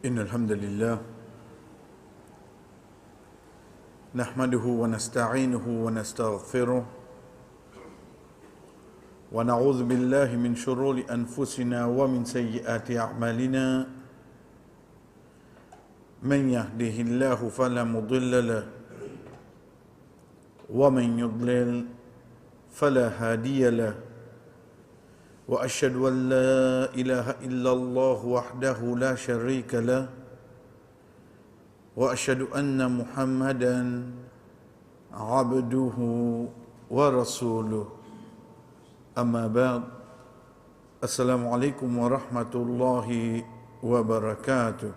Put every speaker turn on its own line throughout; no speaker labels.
إن الحمد لله نحمده ونستعينه ونستغفره ونعوذ بالله من شرور أنفسنا ومن سيئات أعمالنا من يهده الله فلا مضل له ومن يضلل فلا هادي له وأشهد أن لا إله إلا الله وحده لا شريك له وأشهد أن محمدا عبده ورسوله أما بعد السلام عليكم ورحمة الله وبركاته.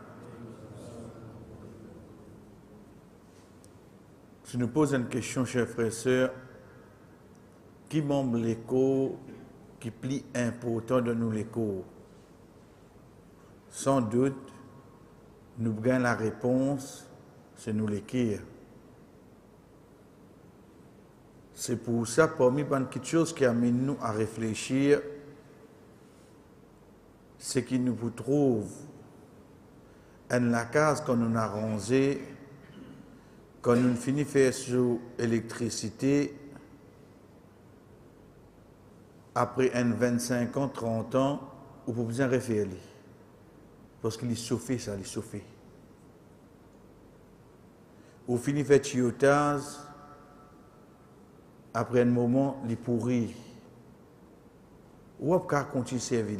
Je nous pose une question, chers frères et sœurs. Qui membre l'écho qui plie important de nous l'écho? Sans doute, nous gagnons la réponse, c'est nous l'écrire. C'est pour ça, parmi quelque chose qui amène nous à réfléchir, c'est qu'il nous trouve en la case qu'on nous a rangée, quand nous finissons de faire sur l'électricité, après 25 ans, 30 ans, on peut bien refaire. Parce qu'il est chauffé, ça, il est chauffé. On finit de faire tuyautage, après un moment, il est pourri. Ou après, continue à servir.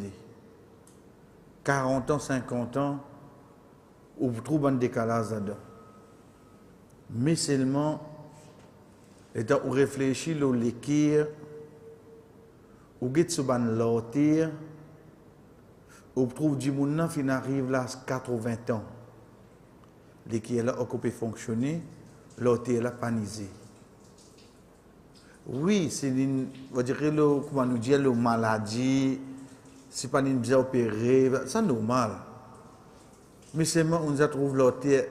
40 ans, 50 ans, on trouve un décalage là-dedans. Mais seulement, étant on réfléchit, on l'écrire, ou get sur ban lotir, ou trouve du monde qui arrive là à 80 ans. Les qui est là occupé fonctionner, lotir là panisé. Oui, c'est une, on va dire comment nous dire, le maladie, c'est pas une bien opérée, c'est normal. Mais seulement on a trouvé lotir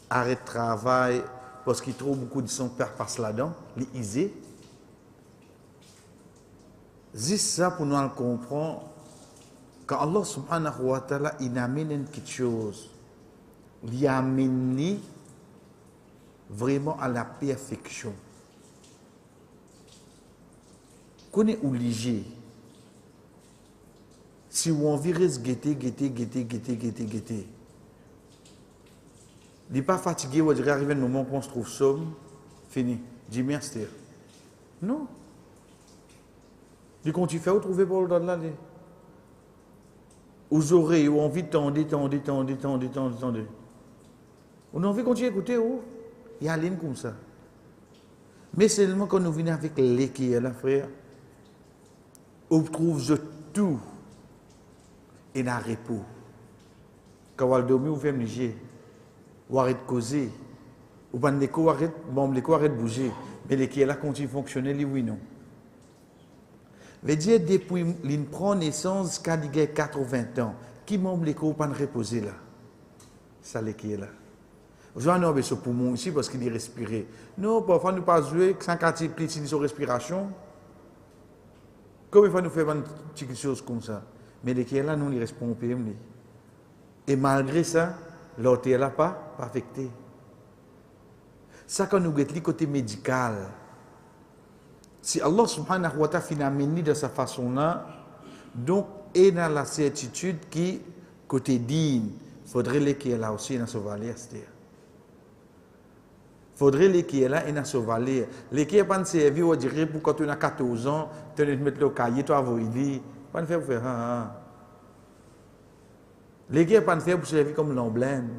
arrêt de travail parce qu'il trouve beaucoup de son père passe là-dedans, les isés. C'est ça pour nous comprendre. Quand Allah subhanahu wa ta'ala il amène quelque chose, il amène vraiment à la perfection. Qu'on est obligé. Si on veut guetter, il n'est pas fatigué, on dirait arriver un moment qu'on se trouve somme, fini. Dis merci. Non. Quand tu fais, vous trouvez pour le dans là. Aux oreilles, on a envie de tendre. On a envie de continuer à écouter, il y a une comme ça. Mais seulement quand nous venons avec l'équerre, là, frère, on trouve tout et dans le repos. Quand on dormir, on fait un léger. On arrête de causer. On arrête de bouger. Mais l'équerre là continue à fonctionner, oui, non. Veut dire, depuis qu'il prend naissance jusqu'à 80 ans, qui membre l'écho pas reposer là? Ça qui est là. Je vais en ce poumon ici parce qu'il est respiré. Non, parfois nous pas jouer sans quartier petit sur respiration. Combien de fois nous faisons une petite chose comme ça? Mais les qui est là, nous les responsons. Et malgré ça, l'autre est là pas affecté. Ça quand nous guettons le côté médical. Si Allah subhanahu wa ta'ala finit de cette façon-là, donc, il y a la certitude qui, côté digne, il faudrait qu'il y ait là aussi dans ce vallée. Il faudrait qu'il y ait là dans ce vallée. Les qui pas servi, on dirait, pour quand tu as 14 ans, tu vas mettre le cahier, tu vas voir, il pas faire pour faire. Les qui pas faire pour servir comme l'emblème.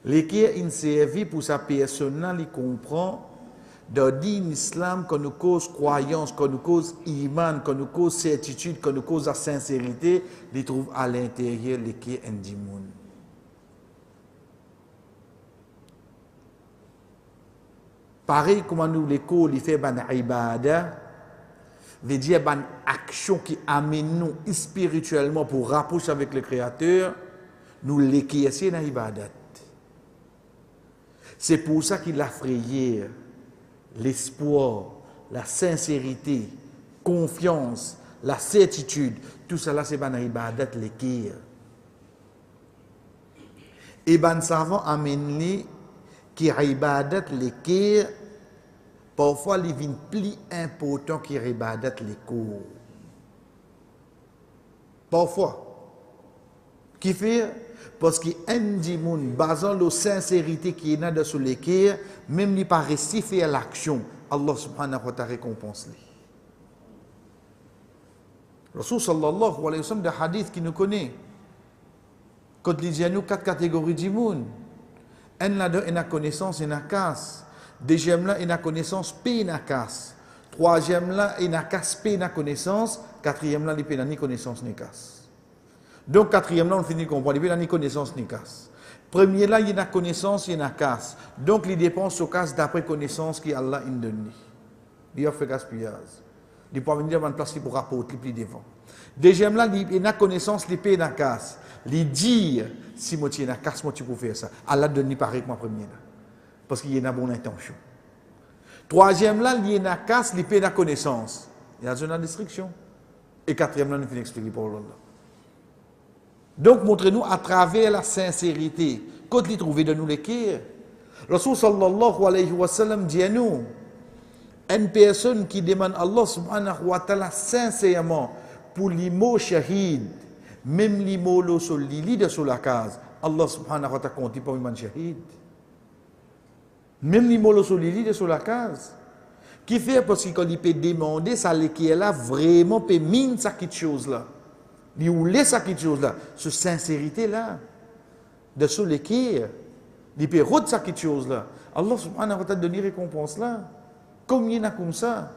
Les qui ont servi pour sa personne, il comprend. Dans l'islam, qu'on nous cause croyance, qu'on nous cause iman, qu'on nous cause certitude, qu'on nous cause la sincérité, les trouve à l'intérieur les qui est indimoun. Pareil comme nous l'école, il fait ban ibada, veut dire ban action qui amène nous spirituellement pour rapprocher avec le Créateur, nous l'équiesser dans l'ibadat. C'est pour ça qu'il a frayé. L'espoir, la sincérité, confiance, la certitude, tout cela c'est ban ibadat l'équire. Et ben savant amène li qui ibadat les kir parfois les vins plus important qui ibadat les cours. Parfois qui fait parce que un dit moun basant la sincérité qui est là dans les kir même li pas réussi faire l'action Allah subhanahu wa ta'ala récompense li. Rasul sallallahu alayhi wa sallam de hadith qui nous connaît quand il dit à nous 4 catégories de monde. Un là-dedans, il a connaissance, il a casse. Deuxième là, il a connaissance, il a casse. Troisième là, il a casse, il a connaissance. Quatrième là, il n'a ni connaissance ni casse. Donc, quatrième là, on finit de comprendre, il n'a ni connaissance ni casse. Premier là, il a connaissance, il a casse. Donc, il dépense au casse d'après connaissance qu'Allah il donne. Il a fait gaspillage. Il peut venir à une place pour rapporter plus devant. Deuxième là, il a connaissance, il paye la casse. Il dit, si moi tu as casse, moi tu peux faire ça. Allah donne pareil que moi premier là. Parce qu'il y a une bonne intention. Troisième là, il y a casse, il paye la connaissance. Il y a une restriction. Et quatrième là, nous finissons expliquer pour Allah. Donc, montrez-nous à travers la sincérité. Quand il trouve de nous les kir, Rasul sallallahu alayhi wa sallam dit à nous, une personne qui demande à Allah subhanahu wa ta'ala sincèrement pour les mots shahid, même les mots sur l'île de sur la case, Allah subhanahu wa ta'ala compte pour un shahid. Même les mots sur l'île de sur la case. Qui fait parce qu'il peut demander ça qui est là vraiment peut mine ça quelque chose là. Il voulait ça quelque chose là, cette sincérité là de sur les kir, il peut rôder ça quelque chose là. Allah subhanahu wa ta'ala donne récompense là. Comme il y en a comme ça.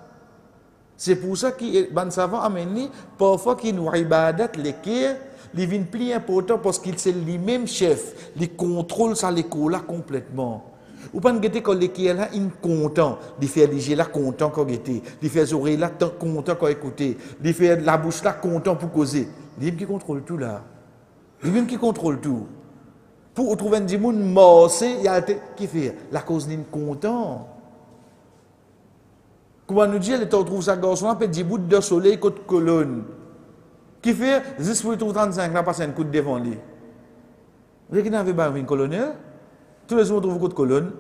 C'est pour ça que ban savant amène parfois qu'il nous ibadat les kir, il vient plus important parce qu'il c'est lui-même chef, il contrôle ça l'école là complètement. Ou pas que quand les kir là il content, il fait les là content quand il fait les oreilles là content quand écouter, il fait la bouche là content pour causer. Lui-même qui contrôle tout là. Lui-même qui contrôle tout. Pour trouver un monde morcé, il y a qui fait la cause n'est content. Comment nous dire, on trouve ça garçon là, peut dire bout de soleil côté colonne. Qui fait, juste pour 35 là, passer un coup de devant lui. Vous voyez qu'il n'avait pas une colonel? Tous les jours, on trouve côté colonne.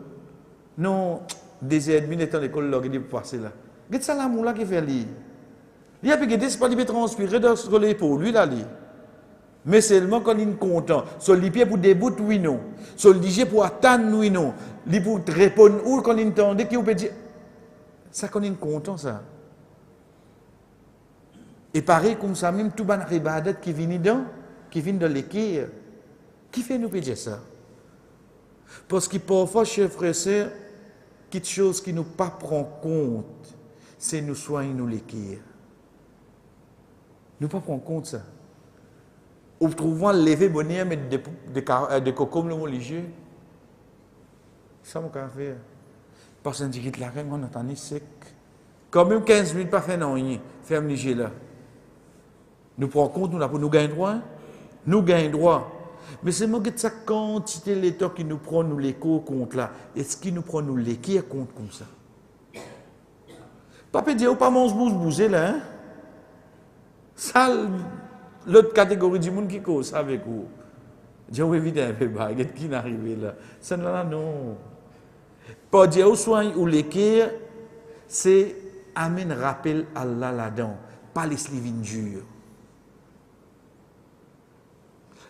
Non, des ennemis étant l'école là, il est passé là. Qu'est-ce que ça là qui fait lui? Il a pu c'est pas lui transpirer dans le soleil pour lui là. Mais seulement quand il est content. Sur les pieds pour débouter, oui non. Sur le digé pour attendre, oui non. Il pour répondre, ou quand il entendait, qui peut dire. Ça qu'on est content, ça. Et pareil comme ça, même tout le ibadat qui vient dans l'équerre, qui fait nous dire ça? Parce que parfois, chers frères et sœurs, quelque chose qui nous pas prend compte, c'est nous soigner nous l'équerre. Nous pas prendre compte ça. Ou trouvons lever bonheur, mettre des cocombes le religieux. Ça, mon faire. Parce qu'on dit que la reine, on attend sec. Quand même 15 minutes, pas fait non, ferme les là. Nous prenons compte, nous gagnons droit. Nous gagnons droit. Mais c'est moi qui sa quantité l'état qui nous prend nous l'écho compte là. Est-ce qu'il nous prend nous l'équer compte comme ça? Pas dire, ou pas mon bouger là, hein? Ça, l'autre catégorie du monde qui cause avec vous. Dieu évidemment, qui n'arrive là. Ça non. Pas dire au soin ou l'équerre, c'est amène rappel Allah là-dedans, pas les slivines durs.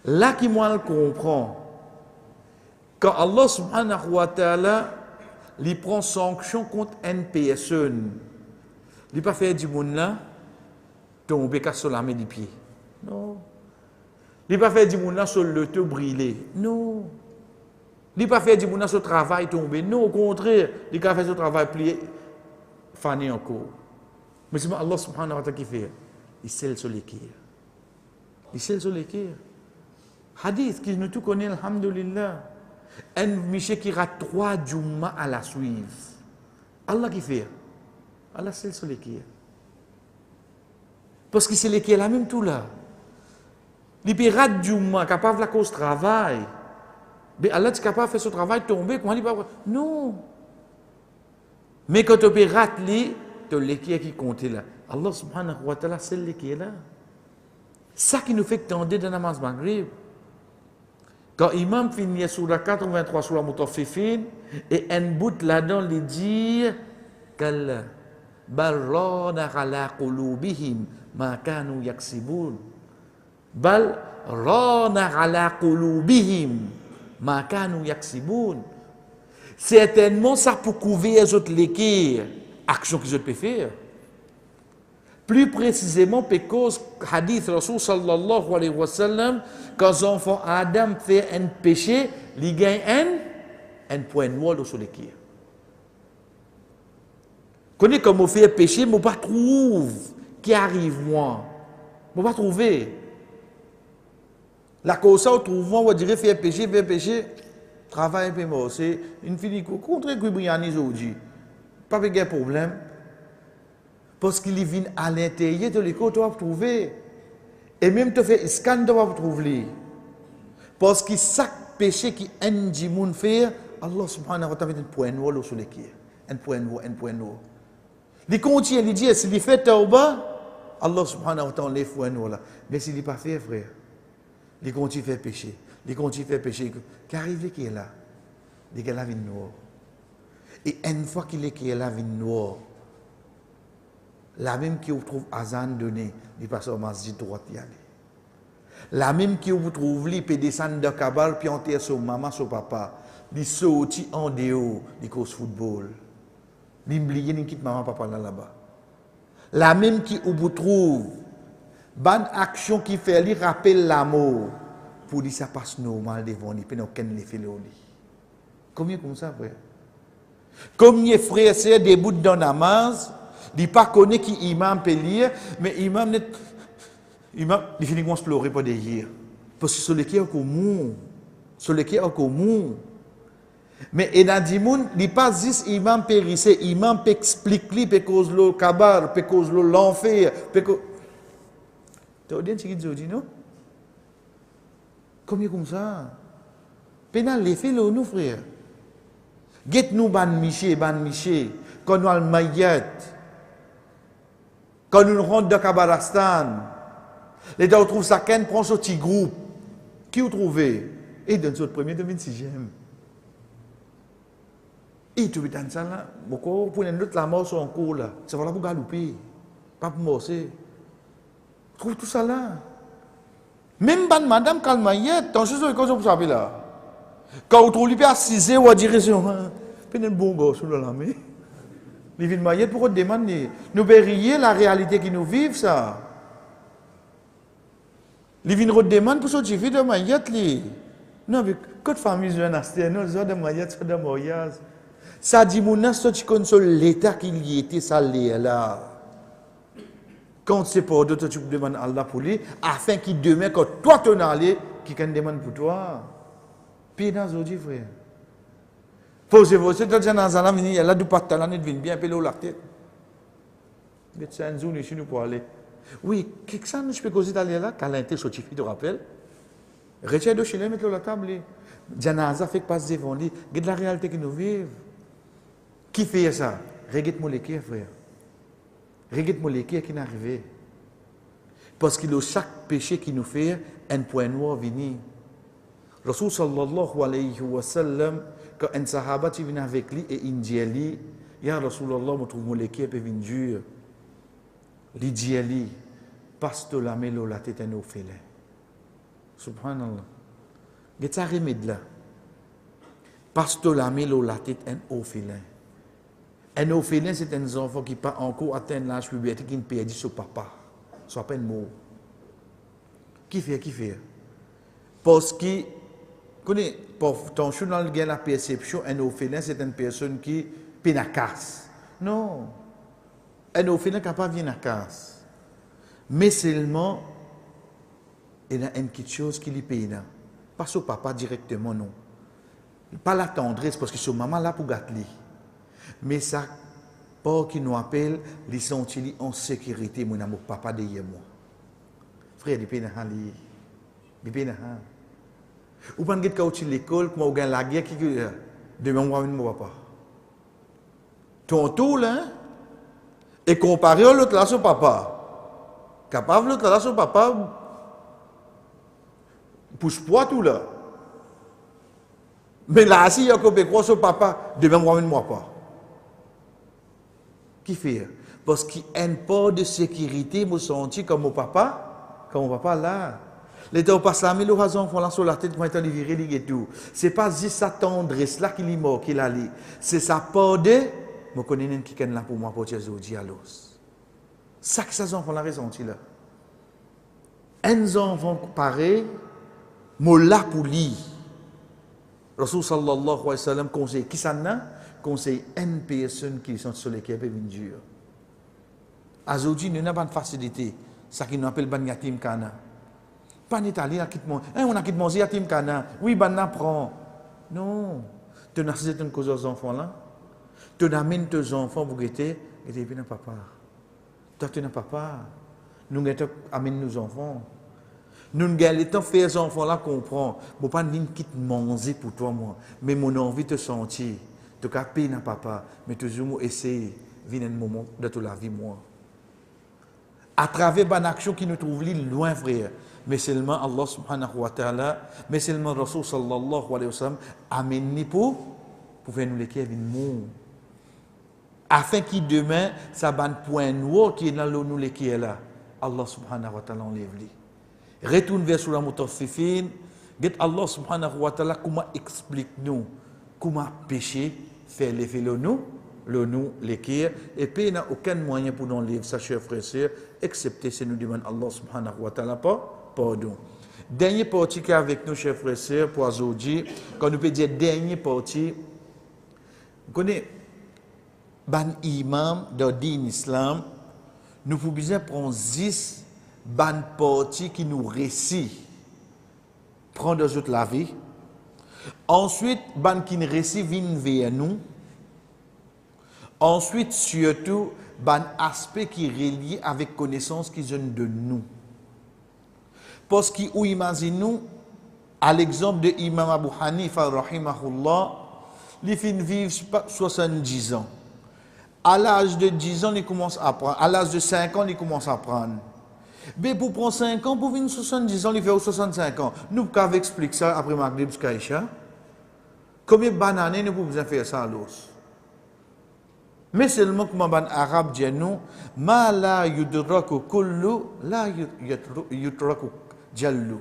Là qui moi le comprend, quand Allah subhanahu wa ta'ala il prend sanction contre une personne, il pas fait du monde là tomber sur la main du pied. Non. Il pas fait du monde là sur le te brûler. Non. Il pas fait du monde là sur le travail tomber. Non, au contraire, il a fait ce travail plié fané encore. Mais c'est Allah subhanahu wa ta'ala qui fait. Il scelle sur l'équerre. Il scelle sur l'équerre. Hadith qui nous tout connaît, alhamdulillah. Un monsieur qui rate 3 Jumma à la suivre. Allah qui fait. Allah scelle sur l'équerre. Parce que c'est l'équerre là même tout là. Il peut rater Jumma, capable de cause travail. Mais Allah est capable de faire ce travail tomber. Comment il pas non. Mais quand tu peux rater, tu as l'équerre qui compte là. Allah subhanahu wa ta'ala, c'est l'équerre là. Ça qui nous fait tendre dans la namaz maghrib. Quand l'imam finit sur la 83 sur la Mutaffifin, et un bout là-dedans, il dit qu'elle balrana ala qulubihim ma kanu yaksibun. Bal rana ala qulubihim ma kanu yaksibun. Certainement, ça pour couvrir les autres l'équerre, action qu'ils ont pu faire. Plus précisément, parce que hadith Rasul sallallahu alayhi wa sallam, quand l'enfant Adam fait un péché, il gagne un point noir sur l'équerre. Connais comment on fait un péché, mais on ne pas trouve qui arrive moi. On ne pas trouver. La cause ça, on trouve moi, on dirait faire un péché. Travail un peu mort, c'est une fille qui contre Guibriani aujourd'hui. Pas de problème. Parce qu'il vient à l'intérieur de l'école, tu vas trouver. Et même tu fais un scan, tu vas trouver. Parce que chaque péché qui un djimoun fait, Allah subhanahu wa ta'ala met un point noir sur l'école. Un point noir, un point noir. Il continue, il dit, s'il fait tauba, Allah subhanahu wa ta'ala les point noir. Mais s'il n'est pas fait, frère, il continue à faire péché. Il continue à faire péché. Qu'arrive qui est là? Il est là, vie noire. Et une fois qu'il est là, vie noire, la même qui vous trouve Azan donné, il passe au masjid droit y aller. La même qui vous trouve, il peut descendre de Kabal, puis enterrer son maman, son papa. Il saute en dehors, il cause football. Il oublie, il quitte maman, papa là-bas. La même qui vous trouve, bonne action qui fait, il rappelle l'amour. Pour dire ça passe normal devant lui, puis aucun ne fait le lit. Combien comme ça, frère? Combien frère, c'est des bouts dans la namaz, il pas connaît qui imam peut lire, mais imam il finit par explorer pour derrière. Parce que celui qui est au commun, celui qui est au commun. Mais il a dit, il pas juste imam peut risser, imam peut expliquer, peut cause le kabar, peut cause l'enfer, peut cause. Tu as dit ce qu'il dit, non? Combien comme ça? Pénal les fait nous, frère. Get nous ban miché, quand nous allons maillet, quand nous rentrons de Kabarastan, les gens trouvent ça, qu'un prend ce petit groupe. Qui vous trouvez? Et dans notre premier 2006e. Et tu veux dans ça là, beaucoup pour une autre la mort sur un cours là. Ça va là pour galoper, pas pour morcer. Trouve tout ça là. Même ban madame Kalmayet, tant chose de cause pour ça là. Quand vous trouvez à 6 ou à direction, c'est un bon gosse sur la main. Les villes maillettes pour demander. Nous verrions la réalité qui nous vivent ça. Les villes demandent pour sortir de maillettes. Non, mais quand famille jeune asté, non, ça de maillettes, ça de moyage. Ça dit mon as tu console l'état qu'il y était ça là. Quand c'est pour d'autres, tu demandes à Allah pour lui, afin qu'il demain, quand toi tu es allé, qu'il demande pour toi. Puis dans aujourd'hui, frère. Posez-vous, c'est dans un an, il y a là du patalan, il vient bien peler la tête. Mais c'est un zone ici, nous pour aller. Oui, qu'est-ce que je peux causer d'aller là, quand l'inté sorti, tu te rappelles? Retiens de chez lui, mettre la table. Janaza fait passer devant lui. Regarde la réalité que nous vivons. Qui fait ça? Regarde-moi les cœurs, frère. Regarde-moi les cœurs qui sont arrivés. Parce que chaque péché qui nous fait, un point noir vient. Rasul sallallahu alayhi wa sallam, quand un sahaba qui vient avec lui et il dit, Ya Rasulallah, je trouve les cœurs peuvent dur. Il dit, passe la mélo la tête au félin. Subhanallah. Qu'est-ce que remède là? Passe la mélo la tête au félin. Un orphelin, c'est un enfant qui pas encore atteint l'âge puberté, qui ne perdit son papa. Soit pas un mot. Qui fait? Parce que, pour ton journal gagne la perception, un orphelin, c'est une personne qui peine à casse. Non. Un orphelin n'est pas bien à casse. Mais seulement, il y a une petite chose qui lui peine. Pas son papa directement, non. Pas la tendresse, parce que son maman là pour gâter. Mais ça, pour qui nous appelle, ils sont en sécurité, mon amour, papa derrière moi. Frère, il peine à lui. Il peine à. Ou pas quand tu l'école, moi, on gagne la guerre qui demain, moi, mon papa. Ton tour, là, et comparé à l'autre là, son papa. Capable l'autre là, son papa, pousse-poids tout là. Mais là, si il y a un croix sur papa, demain, moi, moi pas. Qui fait? Parce qu'il y a une part de sécurité, me senti comme mon papa là. L'état passe la mille raisons font là sur la tête, moi, étant viré, et tout. C'est pas juste sa tendresse là qu'il est mort, qu'il a li. C'est sa part de, je connais une qui est là pour moi, pour dire aujourd'hui à l'os. Ça que ces enfants là ressenti là. Un enfant pareil, moi là pour lui. Rasul sallallahu alayhi wa sallam conseille qui ça n'a? Conseille une personne qui sont sur lesquelles peuvent venir dur. Aujourd'hui, nous n'avons pas de facilité. Ça qui nous appelle ban yatim kana. Pas en Italie, on a quitté manger yatim kana. Oui, ban apprend. Non. Tu n'as pas une cause aux enfants là. Tu amènes tes enfants pour guetter et tu n'as pas papa. Toi, tu n'as pas papa. Nous amène nos enfants. Nous ne faire les enfants là comprendre. Je ne pas quitter manger pour toi, moi. Mais mon envie de sentir. Tu as payer à papa. Mais toujours essayer. Venir un moment de toute la vie, moi. À travers une action qui nous trouve loin, frère. Mais seulement Allah subhanahu wa ta'ala, mais seulement Rasul sallallahu alayhi wa sallam, amène pour faire nous les qui viennent afin qu'il demain, ça va un point noir qui est dans l'eau nous les qui est là. Allah subhanahu wa ta'ala enlève-les. Retourne vers sur la mutaffifin. Allah subhanahu wa ta'ala comment explique-nous comment pécher, faire les vélos nous, les qui et puis il n'y a aucun moyen pour nous livrer ça, chers frères et sœurs, excepté si nous demandons Allah subhanahu wa ta'ala pardon. Dernière partie qui est avec nous, chers frères et sœurs, pour aujourd'hui, quand nous peut dire dernière partie, vous connaissez, ban imam dans din islam, nous pouvons bien prendre 10 ban parties qui nous récit prendre toute la vie. Ensuite, ban qui nous récit vient vers nous. Ensuite, surtout, ban aspect qui est relié avec connaissance qui viennent de nous. Parce qu'on imagine nous, à l'exemple de Imam Abu Hanifa, rahimahullah, il finit vivre 70 ans. À l'âge de 10 ans, il commence à apprendre. À l'âge de 5 ans, il commence à apprendre. Mais pour prendre 5 ans, pour venir 70 ans, il fait 65 ans. Nous pouvons expliquer ça après Maghrib Skaïcha. Combien de bananes nous pouvons faire ça à l'os? Mais seulement comme un arabe dit nous, ma la yudraku kullu, la yudraku jallu.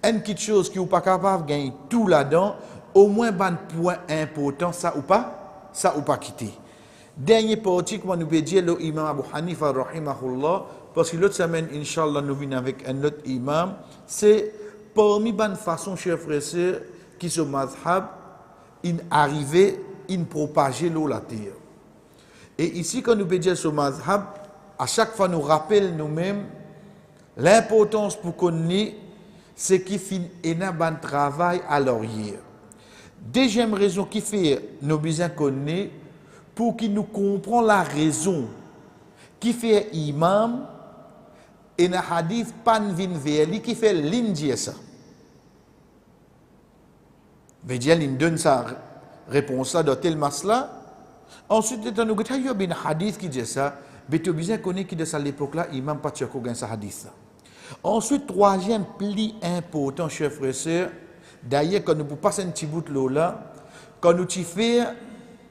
Une petite chose qui n'est pas capable de gagner tout là-dedans, au moins un point important, ça ou pas quitter. Dernier partie, comme nous peut dire, l'imam Abu Hanifa, rahimahullah, parce que l'autre semaine, Inch'Allah, nous venons avec un autre imam, c'est parmi les façons, chers frères et sœurs, qui sont mazhab, ils arrivent, ils propager l'eau la terre. Et ici, quand nous peut dire ce mazhab, à chaque fois nous rappelle nous-mêmes l'importance pour qu'on ait, c'est qu'il finit un travail à l'arrière. Deuxième raison qui fait nous besoin qu'on ait, pour qu'il nous comprenne la raison qui fait imam et un hadith pan vin verli qui fait l'indien ça. Veut dire il donne sa réponse là dans tel masla. Ensuite nous avons un hadith qui dit ça, mais tu as besoin qu'on ait qui de ça l'époque là imam pas tchako gagne sa hadith ça. Ensuite troisième pli important chers frères et sœurs, d'ailleurs quand nous passons un petit bout de l'eau là, quand nous t'y fait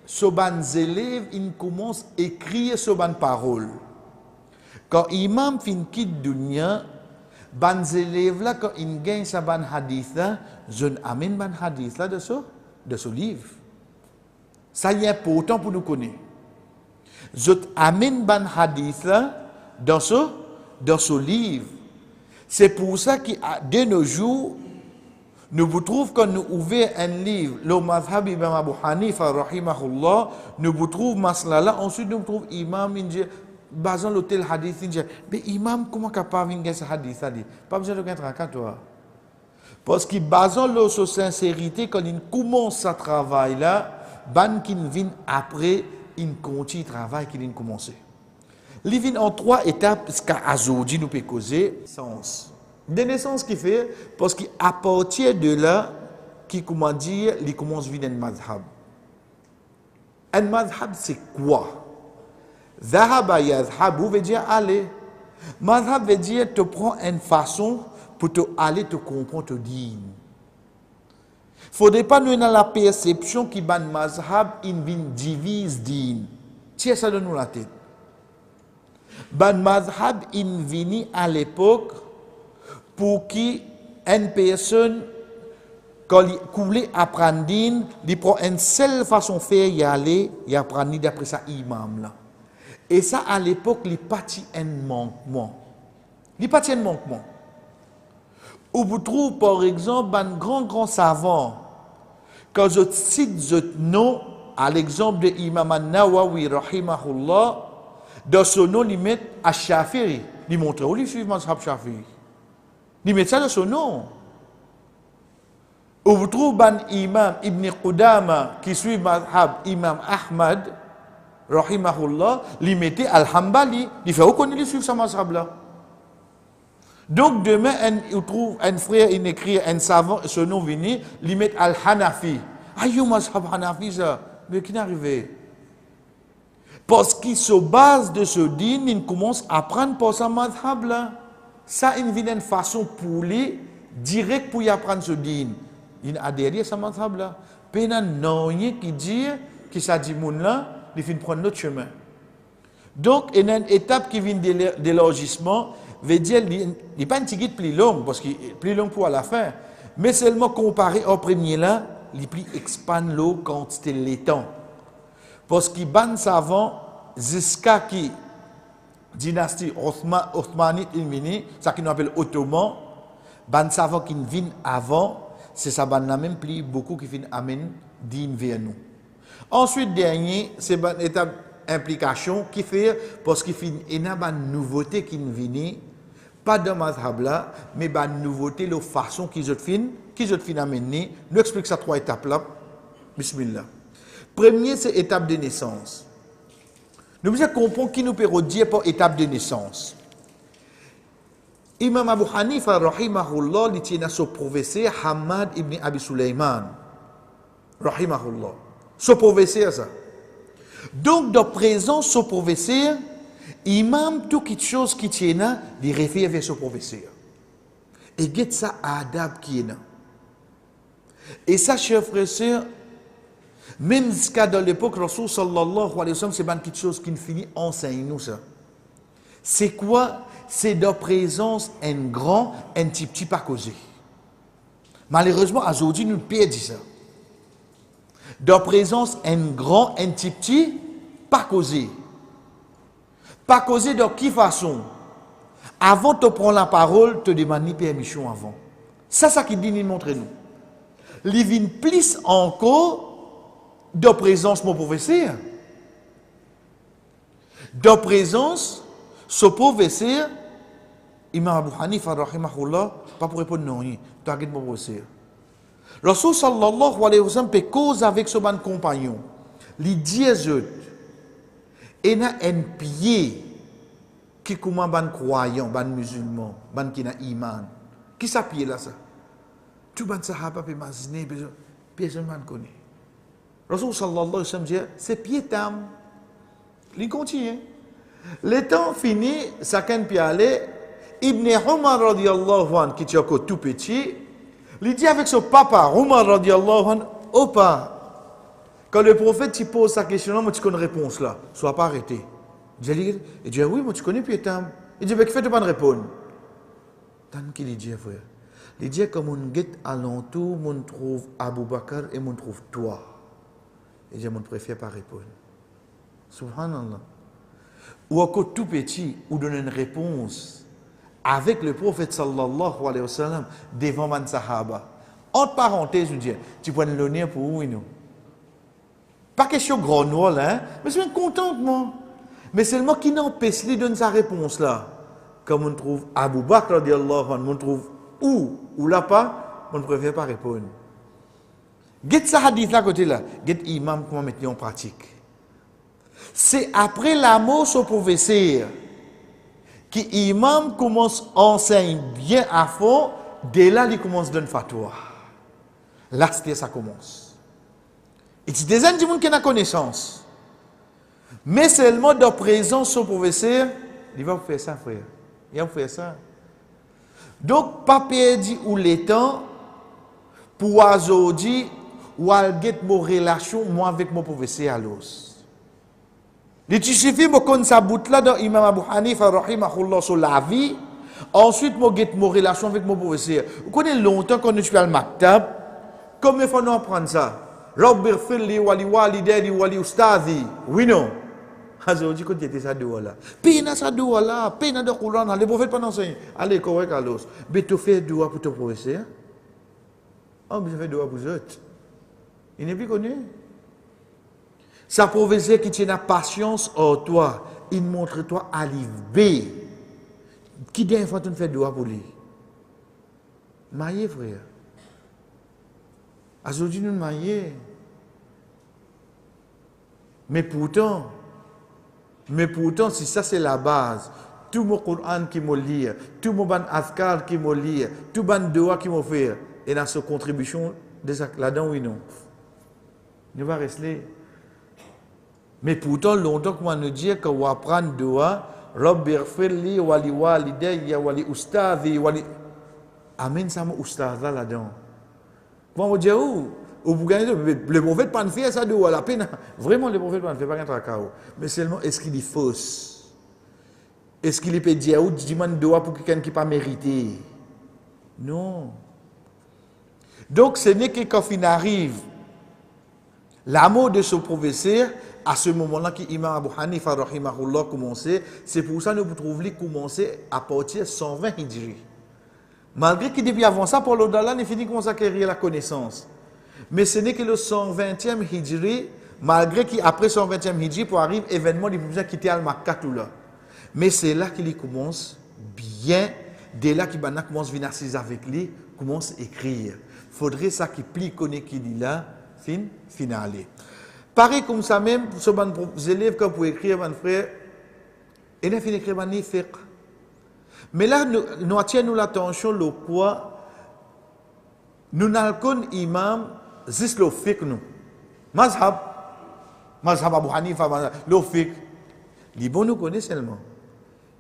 so ban élèves, ils commencent à écrire so ban parole. Quand imam fin quitte dunya, ban élèves là quand ils gagnent sa ban hadith là, je amène ban hadith là de ce livre. Ça y est important pour nous connaître. Je amène ban hadith là dans ce livre. C'est pour ça que de nos jours nous vous trouvons quand nous ouvrons un livre, le mazhab Imam Abu Hanifa, rahimahullah, nous vous trouvons masla là, ensuite nous trouvons imam, il dit, basant l'hôtel hadith, il dit, mais imam, comment capable de faire ce hadith là? Pas besoin de faire un toi. Parce que basant le sur sincérité, quand il commence ce travail là, ban qui vient après, il continue le travail qu'il a commencé. Il vient en 3 étapes, ce qu'à aujourd'hui nous peut causer sens. Des naissances qui fait, parce qu'à partir de là, qui comment dire, il commence à vivre un mazhab. Un mazhab, c'est quoi? Zahaba yazhab, veut dire aller. Mazhab veut dire te prendre une façon pour te aller te comprendre, te dire. Faudrait pas nous dans la perception qui ban mazhab in vin divise din. Tiens ça dans nous la tête. Ban mazhab in vini à l'époque pour qui une personne quand il voulait apprendre, il prend une seule façon de faire y aller, il apprend d'après ça imam là. Et ça à l'époque il parti un manquement. Il parti un manquement. Ou vous trouvez par exemple un grand savant quand je cite ce nom à l'exemple de Imam An-Nawawi rahimahullah, dans son nom il met Ash-Shafi'i, il montre où il suit mazhab Shafi'i. Il met ça dans son nom. Ou vous trouvez un imam Ibn Qudama qui suit mazhab Imam Ahmad rahimahullah, il mettait Al-Hambali, il fait reconnaître il suit ce mazhab là. Donc demain on trouve un frère il écrit un savant son nom vini, il met Al-Hanafi. Aïe mazhab Hanafi ça, mais qui n'est arrivé? Parce qu'il se base de ce din, il commence à prendre pour sa mazhab là. Ça il vient une façon pour lui direct pour y apprendre ce din. Il a derrière sa mazhab là. Pena non qui dit qui ça dit moun là, il vient prendre notre chemin. Donc il y a une étape qui vient d'élargissement, veut dire il n'est pas une tigite plus longue parce qu'il est plus long pour à la fin, mais seulement comparé au premier là, il plus expand l'eau quand c'était l'étang. Parce qu'il ban savant jusqu'à qui dynastie Othmanite ilmini, ça qui nous appelle Ottoman, ban savant qui vient avant, c'est ça ban la même pli beaucoup qui viennent amène din vers nous. Ensuite dernier, c'est une étape implication qui fait parce qu'il fait une nouveauté qui vient pas de mazhab là, mais une nouveauté la façon qu'ils ont fin amener. Nous explique ça trois étapes là. Bismillah. Premier c'est étape de naissance. Nous devons comprendre qui nous peut dire par étape de naissance. Imam Abu Hanifa rahimahullah il tient son professeur Hamad ibn Abi Sulaiman rahimahullah. Son professeur ça. Donc de présence son professeur, imam tout quelque chose qui tient là, il réfère vers son professeur. Et get ça adab qui est là. Et ça chers frères et sœurs, même jusqu'à dans l'époque Rasul sallallahu alayhi wa sallam, c'est pas quelque chose qui finit enseigne nous ça. C'est quoi? C'est de présence un grand, un petit pas causé. Malheureusement, aujourd'hui, nous perdons ça. De présence un grand, un petit pas causé. Pas causé de quelle façon? Avant de prendre la parole, te demander permission avant. C'est ça qui dit, nous montre nous. Il vient plus encore de présence, mon professeur. De présence, ce professeur, Imam Abu Hanifa rahimahullah, pas pour répondre non, tu as mon professeur. Rasul sallallahu alayhi wa sallam peut cause avec son bon compagnon. Il dit à eux, il y a un pied qui comment ban croyant, ban musulman, ban qui n'a iman. Qui ça pied là ça? Tout ban sahaba peut imaginer, personne ne connaît. Rasul sallallahu alayhi wa sallam dit, c'est pied tam. Il continue. Le temps fini, chacun peut aller. Ibn Umar radiallahu anhu, qui était encore tout petit, il dit avec son papa, Umar radiallahu anhu, opa, quand le prophète il pose sa question, moi tu connais la réponse là, sois pas arrêté. Il dit, oui, moi tu connais Pietam. Il dit, mais qu'est-ce que tu pas répondre? Tant qu'il dit, frère, il dit, comme on guette alentour, on trouve Abu Bakr et on trouve toi. Il dit, on préfère pas répondre. Subhanallah. Ou encore tout petit, ou donner une réponse avec le prophète sallallahu alayhi wa sallam devant man sahaba. Entre parenthèses, je dis, tu prends l'honneur pour où nous? Pas question grand noir, hein? Mais c'est bien contentement. Mais seulement qui n'empêche de donner sa réponse là. Comme on trouve Abu Bakr radiallahu anhu, on trouve ou là pas, on ne préfère pas répondre. Get ça hadith là côté là, get imam comment mettre en pratique. C'est après la mort au professeur que l'imam commence à enseigner bien à fond, dès là il commence à donner fatwa. Là ça commence. Et c'est des gens qui ont connaissance. Mais seulement de présence au professeur, il va faire ça, frère. Il va faire ça. Donc, pas perdre ou les temps pour aujourd'hui, ou al get mon relation, moi avec mon professeur à l'os. Il suffit de connaître sa bout là dans Imam Abu Hanifa, rahimahullah, sur la vie. Ensuite, je get mon relation avec mon professeur. Vous connaissez longtemps quand je suis à Maktab, comment il faut nous apprendre ça? Rabbir firli wali walidayni wali ustadi. Oui, non. Aujourd'hui, quand il était ça de là. Pena ça de là, pena de Coran, les prophètes pas enseigner. Allez, correct à l'os. Mais tu fais doua pour ton professeur? Oh, mais je fais doua pour les autres. Il n'est plus connu. Sa professeur qui tient la patience en toi, il montre toi à B. Qui dernière fois tu fais doua pour lui? Maillé, frère. Aujourd'hui, nous maillé. Mais pourtant, si ça c'est la base, tout mon Coran qui me lit, tout mon ban azkar qui me lit, tout ban doua qui me fait, et dans sa contribution là-dedans, oui, non. Nous va rester. Mais pourtant, longtemps qu'on nous dit qu'on va prendre doua, Rabbi firli wali walidayya wali ustadi wali. Amen, ça m'a ustad là-dedans. Comment on dit où? Au Bougani, le prophète pas faire ça de la peine. Vraiment, le prophète pas faire pas un tracao. Mais seulement, est-ce qu'il est fausse? Est-ce qu'il peut dire ou demande doigt pour quelqu'un qui pas mérité? Non. Donc, ce n'est que quand il arrive, l'amour de ce professeur, à ce moment-là, qu'Imam Abu Hanifa, rahimahullah, commençait, c'est pour ça que nous trouvons qu'il commençait à partir de 120 hijri. Malgré que depuis avant ça, Paul Odala n'est fini commencer à acquérir la connaissance. Mais ce n'est que le 120e hijri, malgré qu'après 120e hijri, pour arriver événement, il faut quitter Al-Makka tout là. Mais c'est là qu'il commence bien, dès là qu'il commence à venir assis avec lui, commence à écrire. Il faudrait ça qu'il plie, connaît qu'il dit là, finale. Pareil comme ça même, pour ces élèves qui pour écrire, mon frère, il a fini d'écrire un fiqh. Mais là, nous attirons l'attention, le quoi, nous n'avons imam, c'est le fiqh nous. Mazhab Abu Hanifa, le fiqh. Les bons nous connaissent seulement.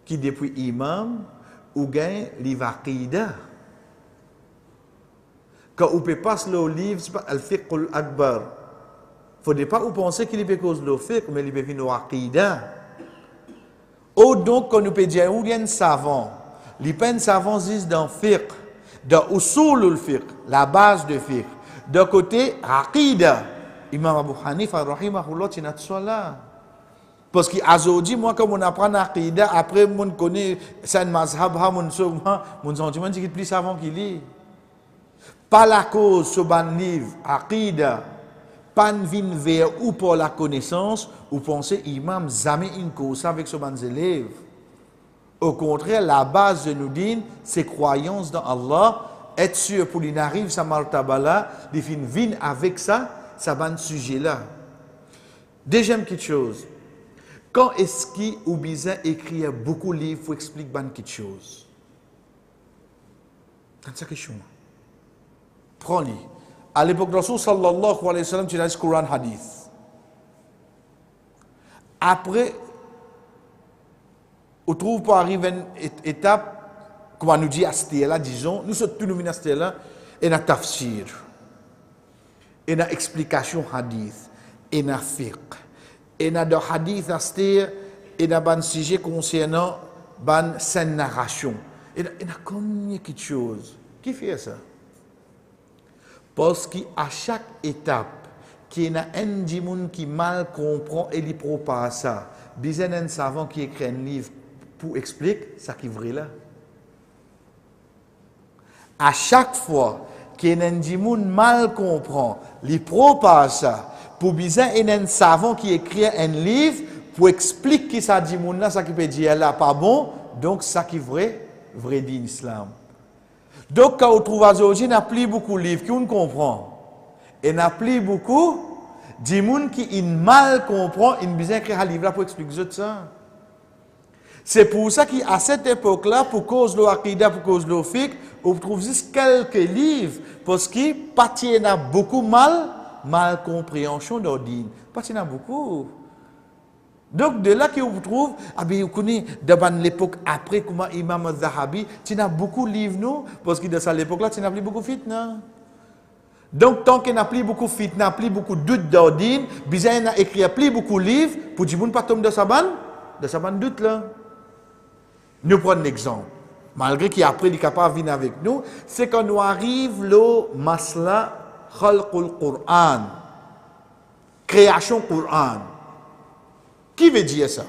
Qui depuis imam, ou gagne l'ivaqida. Quand on peut passer le livre, c'est pas al-fiqh al-akbar. Il ne faut pas penser qu'il peut cause le fiqh, mais il peut venir l'aqida. Ou donc, quand nous peut dire, où il y a un savant, les peines savants disent dans fiqh, dans usul al-fiqh, la base de fiqh. D'un côté, aqida. Imam Abu Hanifa, rahimahullah, tu n'as pas là. Parce qu'aujourd'hui, moi, comme on apprend l'aqida, après, on connaît c'est mazhab, mon sentiment, c'est qu'il est plus savant qu'il est. Pas la cause, ce ban livre, aqida, pas vin vers ou pour la connaissance, ou penser imam jamais une cause avec ce ban élèves. Au contraire, la base de nous dit, c'est croyance dans Allah, être sûr pour qu'il arrive sa martabala, de fin vin avec ça ban sujet là. Deuxième petite chose, quand est-ce qu'il ou besoin écrire beaucoup de livres pour expliquer ban quelque chose? C'est sa question. Prends-le. À l'époque de Rasul sallallahu alayhi wa sallam, tu as dit Coran Hadith. Après, on trouve pour arriver à une étape, comme on nous dit à cette là, disons, nous sommes tous nous à cette là, et na tafsir, et na explication hadith, et na fiqh, et na de hadith à cette et na ban sujet concernant ban scène narration, et na combien de choses. Qui fait ça? Parce qu'à chaque étape, qu'il y a un dimoun qui mal comprend et il propose ça. Il y a un savant qui écrit un livre pour expliquer ça qui est vrai là. À chaque fois qu'il y a un dimoun mal comprend, il propose ça. Pour bien un savant qui écrit un livre pour expliquer ça dimoun là, ça qui peut dire là pas bon, donc ça qui est vrai dit l'islam. Donc, quand on trouve aujourd'hui, il n'y a plus beaucoup de livres qu'on comprend. Et il n'y a plus beaucoup de gens qui mal comprend, ils ont besoin d'écrire un livre pour expliquer ça. C'est pour ça qu'à cette époque-là, pour cause de l'aqida, pour cause de l'fiqh, on trouve juste quelques livres, parce qu'il y a beaucoup mal compréhension d'ordine. Parce qu'il y en a beaucoup. Donc, de là qu'on trouve, vous connaissez, dans l'époque après, comment Imam al-Zahabi, tu as beaucoup de livres, nous, parce que dans cette époque-là, tu n'as plus beaucoup de fitna. Donc, tant qu'il n'a plus beaucoup de fitna, plus beaucoup de doutes d'ordine, bizarre a écrit plus beaucoup de livres, pour dire, pas tomber de sa bande doute là. Nous prenons un exemple. Malgré qu'il après il est capable de venir avec nous, c'est quand nous arrive le masla khalqul Qur'an. Création Qur'an. Qui veut dire ça?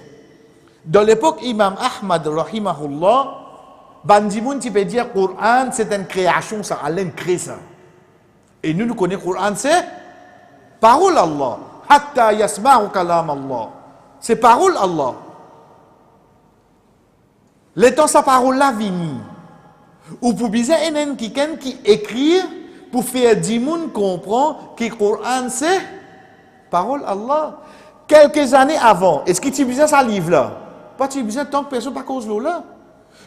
Dans l'époque Imam Ahmad rahimahullah, bandimoun qui peut dire Qur'an c'est une création, ça Allah crée ça. Et nous connaissons Qur'an c'est parole Allah. Hatta yasma'u kalam Allah. C'est parole Allah. Le temps sa parole là vini. Ou pour bien un quelqu'un qui écrit pour faire du monde comprendre que le Coran c'est parole Allah. Quelques années avant, est-ce que tu as besoin de ce livre là? Pas tu as besoin tant que personne pas cause là.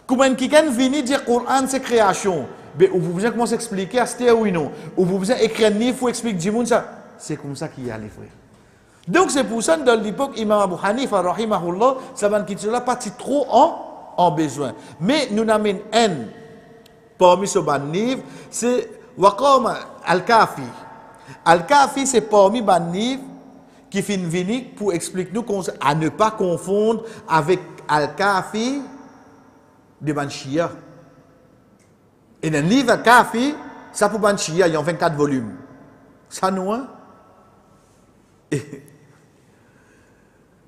Comment quelqu'un vient dire que le Coran c'est création? Mais vous besoin comment s'expliquer à ce ou non? Ou vous besoin écrire un livre pour expliquer du monde ça? C'est comme ça qu'il y a les frères. Donc c'est pour ça que dans l'époque Imam Abu Hanifa rahimahullah, ça va quitter là pas trop en besoin. Mais nous n'avons un parmi ce livre, c'est Waqam al-Kafi. Al-Kafi, c'est parmi les livres qui finit venir pour expliquer nous à ne pas confondre avec Al-Kafi de Banshia. Et dans le livre Al-Kafi, ça pour Banshia, il y a 24 volumes. Ça nous, hein?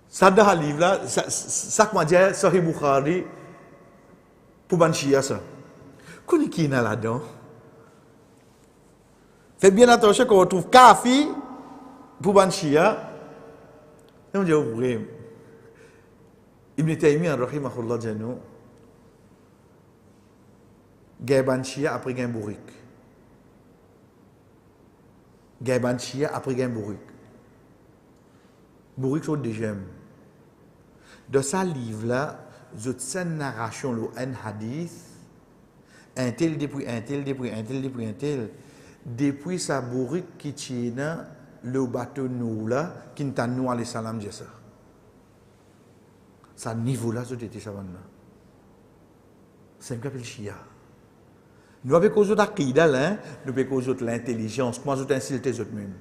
Ça dans le livre là, ça comment dire, Sahih Bukhari, pour Banshia ça. Qu'on est qui est là-dedans? Faites bien attention qu'on retrouve Kafi pour Banshia. Et on dit, oh, vrai. Ibn Taymiyyah, rahimahullah, janou. Gaye Banshia après gaye Bourik. Gaye Banshia après gaye Bourik. Bourik, c'est déjà. Dans ce livre-là, je tiens une narration, un hadith, un tel depuis un tel, depuis un tel, depuis un tel, depuis sa bourrique qui tient le bateau nous là, qui n'a nous alayhi salam de ça. Ça niveau-là, c'est été ça maintenant. C'est un peu chia. Nous avons cause d'aqida là, nous avons cause de l'intelligence, comment nous insulter les autres mêmes.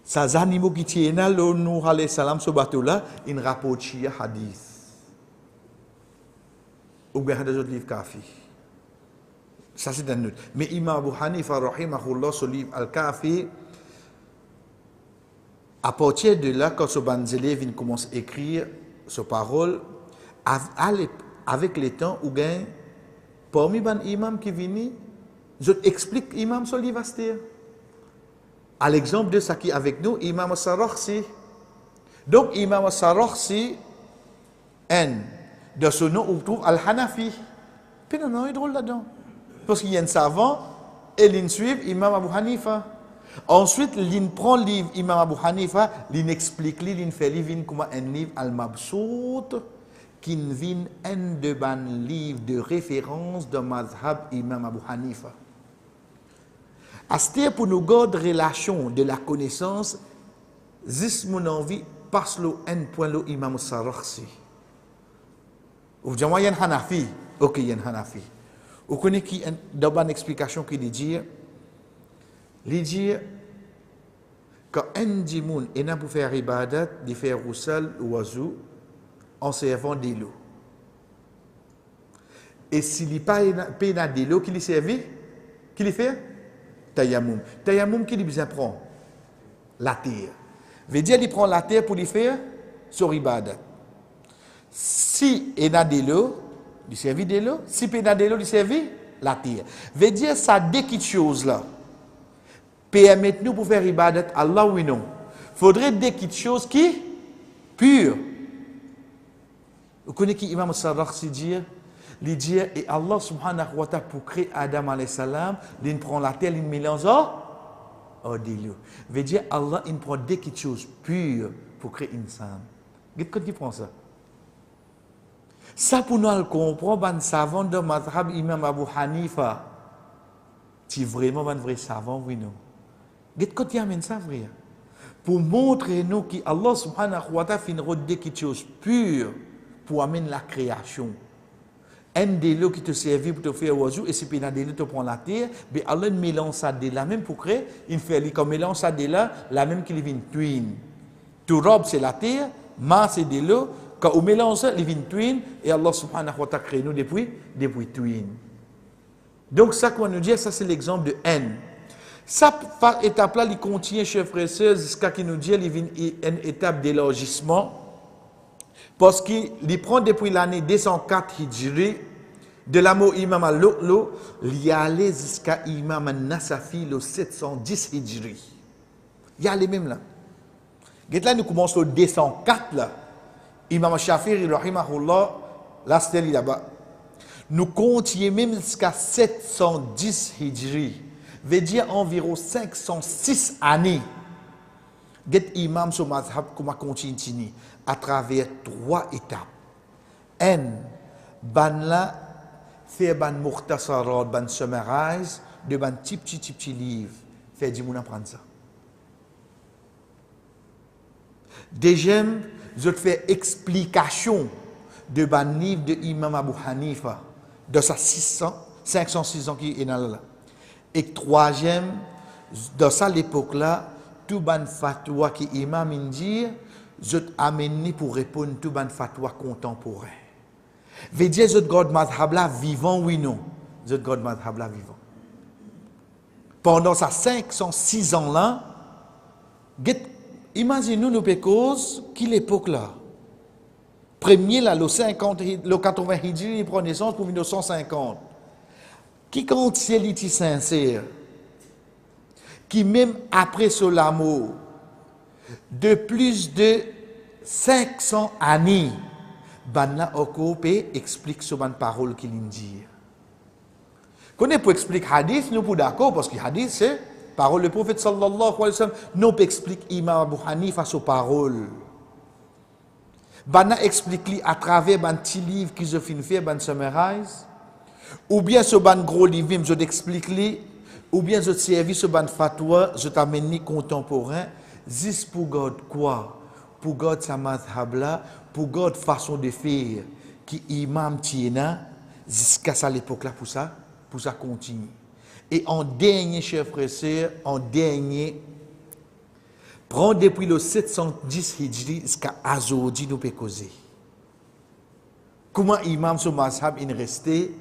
Ces animaux qui tiennent le nous alayhi salam ce bateau là, ils rapportent chia hadith. Ou bien des autres livres kafi. Ça c'est un autre. Mais Imam Abu Hanifa rahimahullah ce livre Al-Kafi, à partir de là quand ce élève commence à écrire ce parole, avec le temps où gain parmi les imams qui viennent, je explique imam ce livre à l'exemple de ça qui est avec nous, Imam As-Sarakhsi. Donc Imam As-Sarakhsi, de ce nom, on trouve Al-Hanafi. Puis non, il est drôle là-dedans. Parce qu'il y a un savant, et il suit Imam Abu Hanifa. Ensuite, il prend le livre Imam Abu Hanifa, il explique, il fait comme un livre Al-Mabsout, qui vient un de livres de référence de Mazhab Imam Abu Hanifa. C'est pour nous garder relation de la connaissance, juste mon envie passe le un point le Imam Sarakhsi. Vous dites moi il y a un Hanafi, ok il y a un Hanafi. Vous connaissez qui dans une explication qui dit quand un dimoun est là pour faire ibadat, de faire roussal ou azou en servant de l'eau. Et s'il n'est pas de l'eau qui lui servi, qui lui fait? Tayammum. Tayammum qui lui besoin prend? La terre. Veut dire qu'il prend la terre pour lui faire sur ibadat. Si il a de l'eau, il servi de l'eau. Si il a de l'eau, il servi la terre. Veut dire ça deux petites choses là. Permettez-nous pour faire ibadat Allah ou non. Faudrait deux petites choses qui pures. Vous connaissez qui Imam Sarakhsi dit? Il dit, et Allah subhanahu wa ta'ala pour créer Adam alayhi salam, il prend la terre, il mélange au de l'eau. Veut dire Allah il prend deux petites choses pures pour créer insan. Qu'est-ce qu'il prend ça? Ça pour nous le comprendre, un savant de Mazhab Imam Abu Hanifa. Tu vraiment un vrai savant, oui non. Qu'est-ce que tu amènes ça vrai? Pour montrer nous que Allah subhanahu wa ta'ala fait deux petites choses pures pour amener la création. un délo qui te servi pour te faire oiseau, et si tu as délo te prend la terre, mais Allah mélange ça de la même pour créer, il fait comme mélange ça de là, la même qu'il vient twin. Tout robe c'est la terre, ma c'est de l'eau, quand on mélange ça, il vient twin, et Allah subhanahu wa ta'ala crée nous depuis twin. Donc ça qu'on nous dit, ça c'est l'exemple de N. Ça, par étape là, il contient, chers frères et sœurs, jusqu'à qu'il nous dit, il vient une étape d'élargissement. Parce qu'il prend depuis l'année 204 Hijri, de l'amour imam al-Lu'lu, il y allait jusqu'à imam al-Nasafi, le 710 Hijri. Il y a les mêmes là. Et là, nous commençons le 204 là. Imam al-Shafi'i, rahimahullah, là c'était là-bas. Nous comptions même jusqu'à 710 Hijri. Veut dire environ 506 années. Get imam sur mazhab comme continue à travers 3 étapes. Ban la fait ban mukhtasarat, ban summarize de ban petit livre. Fait du moun apprendre ça. Deuxième, je fais explication de ban livre de Imam Abu Hanifa de sa 506 ans qui est là. Et troisième, dans ça l'époque-là, tout ban fatwa qui imam indir, je t'amène pour répondre tout ban fatwa contemporain. Veut dire je garde madhab là vivant oui non, je garde madhab là vivant. Pendant ça 506 ans là, imaginez-nous nos pécos qui l'époque là. Premier là le 50 le 80 hijri il prend naissance pour 1950. Qui compte cieliti sincère, qui même après ce l'amour, de plus de 500 années, Banna Okopé explique ce ban parole qu'il dit. Quand on peut expliquer hadith, nous pouvons d'accord, parce que hadith c'est parole du prophète sallallahu alayhi wa sallam, nous peut expliquer Imam Abu Hanifa sa parole. Banna explique à travers un petit livre qu'ils ont fait, ban summarize. Ou bien ce ban gros livre, je t'explique li, ou bien je servis ce ban fatwa, je t'amène contemporain, juste pour garder quoi? Pour garder sa madhab là, pour garder façon de faire qui imam tiena jusqu'à ça l'époque là pour ça continue. Et en dernier, chers frères et sœurs, en dernier, prend depuis le 710 Hijri jusqu'à aujourd'hui nous peut causer. Comment imam ce madhab il resté?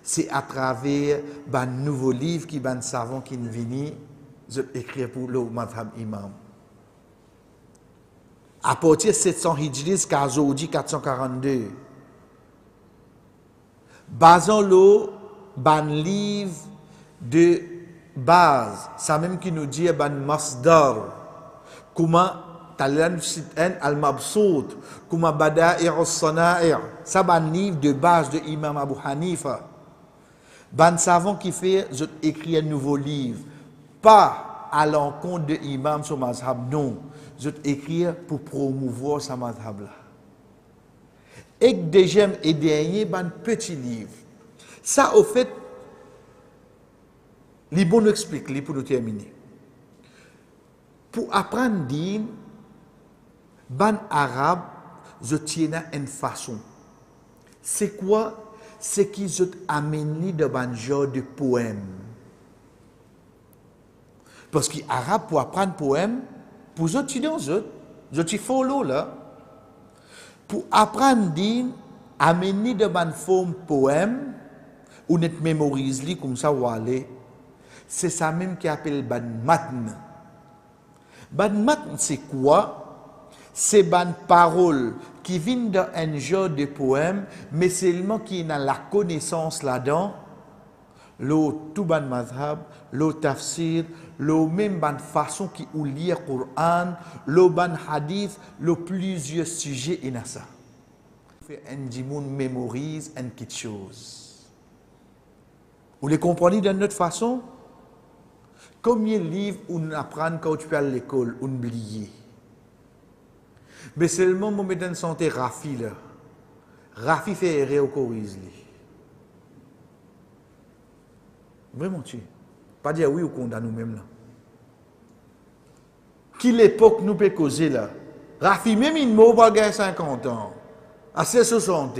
C'est à travers un nouveau livre qui ban savant qui vient écrire pour le madhab imam. À partir de 700 Hijri jusqu'à aujourd'hui 442. Basons le ban livre de base, ça même qui nous dit ban masdar. Comment Talan al-Mabsout, comment Bada'i' al-Sana'i', ça ban livre de base de Imam Abu Hanifa. Ban savant qui fait, je écris un nouveau livre, pas à l'encontre de imam sur mazhab, non, je écris pour promouvoir sa mazhab là. Et deuxième et dernier, ban petit livre. Ça, au fait, les bons nous expliquent, pour nous terminer. Pour apprendre din, ban arabe, je tiens une façon. C'est quoi? C'est qu'ils ont amené de ban genre de poème. Parce que l'arabe, pour apprendre poème, pour eux, je te follow là. Pour apprendre din, amener de ban forme poème, ou net mémorise li comme ça ou aller, c'est ça même qui appelle ban matn. Ban matn c'est quoi? C'est ban parole qui vient d'un genre de poème, mais seulement qui a la connaissance là-dedans, le tout ban mazhab, le tafsir, le même ban façon qui ou lire Coran, le ban hadith, le plusieurs sujets et ça. Un dimoun mémorise une petite chose. Vous les comprenez d'une autre façon? Combien de livres on apprend quand tu vas à l'école, on oublie? Mais seulement mon médecin de santé Rafi là. Rafi fait erreur au corrige. Vraiment tu. Pas dire oui ou condamne nous-mêmes là. Qui l'époque nous peut causer là. Rafi même il m'a pas gagné 50 ans. À 60.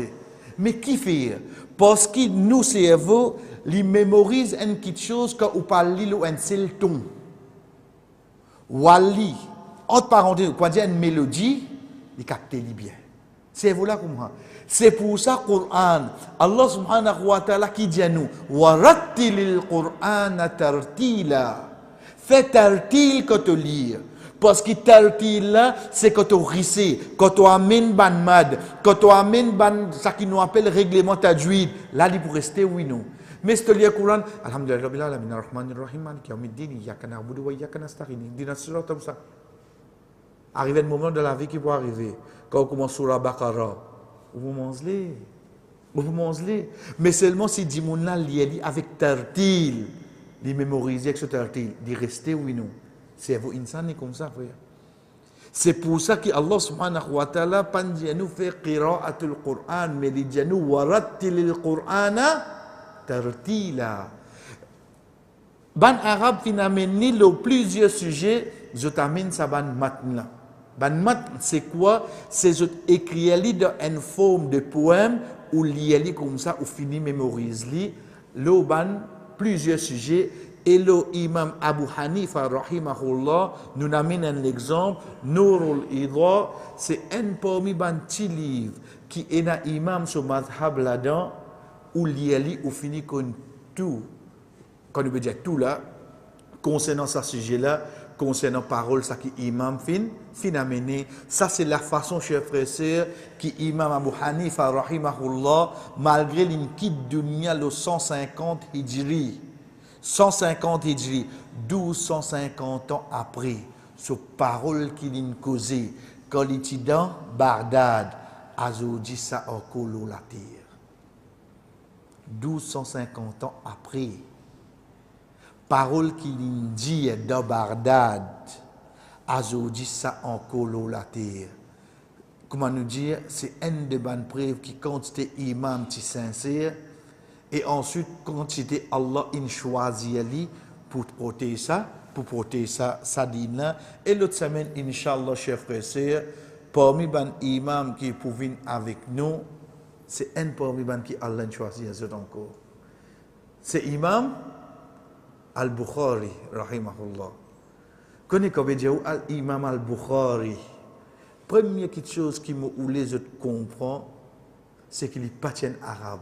Mais qui fait? Parce que nous, cerveau, ils mémorisent une petite chose quand on parle ou un seul ton. Wali, entre parenthèses, quand dire une mélodie, il capte bien. Cerveau là comme ça. C'est pour ça que le Coran, Allah subhanahu wa ta'ala qui dit à nous, warattilil Qur'ana tartila. Fais tartil quand tu lis. Parce que tartil là, c'est quand tu risses, quand tu amènes ban mad, quand tu amènes ban, ça qui nous appelle règlement tajwid. Là, il pour rester oui non. Mais si tu lis le Coran, alhamdulillah rabbil alamin arrahmanir rahim maliki yawmiddin iyyaka na'budu wa iyyaka nasta'in. Ihdina as-sirata comme ça. Arrive un moment de la vie qui va arriver. Quand on commence sur la Baqara, vous mangez. Vous mangez. Mais seulement si Dimoun là lié avec tartil, il mémorise avec ce tartil, il reste oui non. C'est vous insan comme ça frère. C'est pour ça que Allah subhanahu wa ta'ala pas dit nous faire qira'atul Qur'an mais il dit nous warattilil Qur'ana tartila. Ban arabe finalement le plusieurs sujets je t'amène ça ban matn là. Ban mat c'est quoi? C'est écrire dans une forme de poème ou lire comme ça ou fini mémorise li le ban plusieurs sujets. Et le imam Abu Hanifa rahimahullah nous amène un exemple, Nurul Idha, c'est un parmi ban petit livre qui est un imam sur madhab là-dedans où lieli ou fini con tout, quand on veut dire tout là, concernant ce sujet-là, concernant parole, ça qui imam fin amené, ça c'est la façon, chers frères et sœurs, qui imam Abu Hanifa rahimahullah, malgré l'inquiète dunya le 150 hijri, 150 hijri, 1250 ans après, ce parole qu'il a causé, quand il était dans Bagdad, Azoudi ça encore la terre. 1250 ans après, parole qu'il a dit dans Bagdad, Azoudi ça encore la terre. Comment nous dire, c'est une des bonnes preuves qui quand c'était imam qui sincère. Et ensuite, quand c'était Allah in choisi pour protéger ça, ça dit là. Et l'autre semaine, Inch'Allah, chers frères et sœurs, parmi les imams qui pouvaient avec nous, c'est un parmi les qui Allah choisi encore. C'est imam al-Bukhari, rahimahullah. Connaissez comment dire imam al-Bukhari? Première chose qui me voulait je comprends, c'est qu'il n'est pas arabe.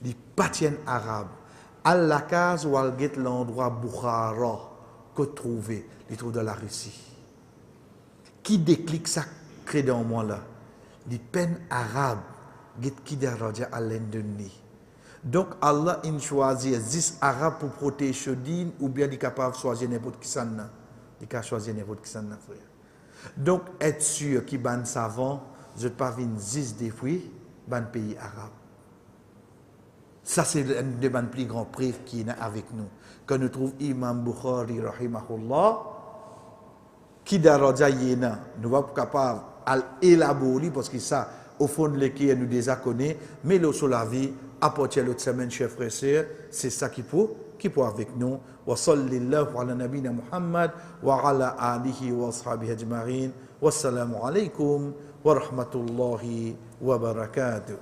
Les patients arabes, à la case où elle est l'endroit Bukhara que trouver, les trouve dans la Russie. Qui déclic ça crée dans moi là? Les peines arabes, qui daraja à l'Indonésie. Donc Allah a choisi 10 arabes pour protéger Chodine ou bien il est capable de choisir n'importe qui s'en a. Il peut choisir n'importe qui s'en a, frère. Donc être sûr qu'il ban savant, je ne pas venir 10 des fruits, ban pays arabe. Ça, c'est un des plus grands preuves qui est avec nous. Quand nous trouvons Imam Bukhari, rahimahullah, qui daraja yéna, nous sommes capables d'élaborer, parce que ça, au fond de l'équipe, nous déjà connaît, mais le sur la vie, apporter l'autre semaine, chers frères et sœurs, c'est ça qui peut avec nous. Wa sallallahu ala nabina Muhammad, wa ala alihi wa ashabihi ajma'in. Wassalamu alaikum wa rahmatullahi wa barakatuh.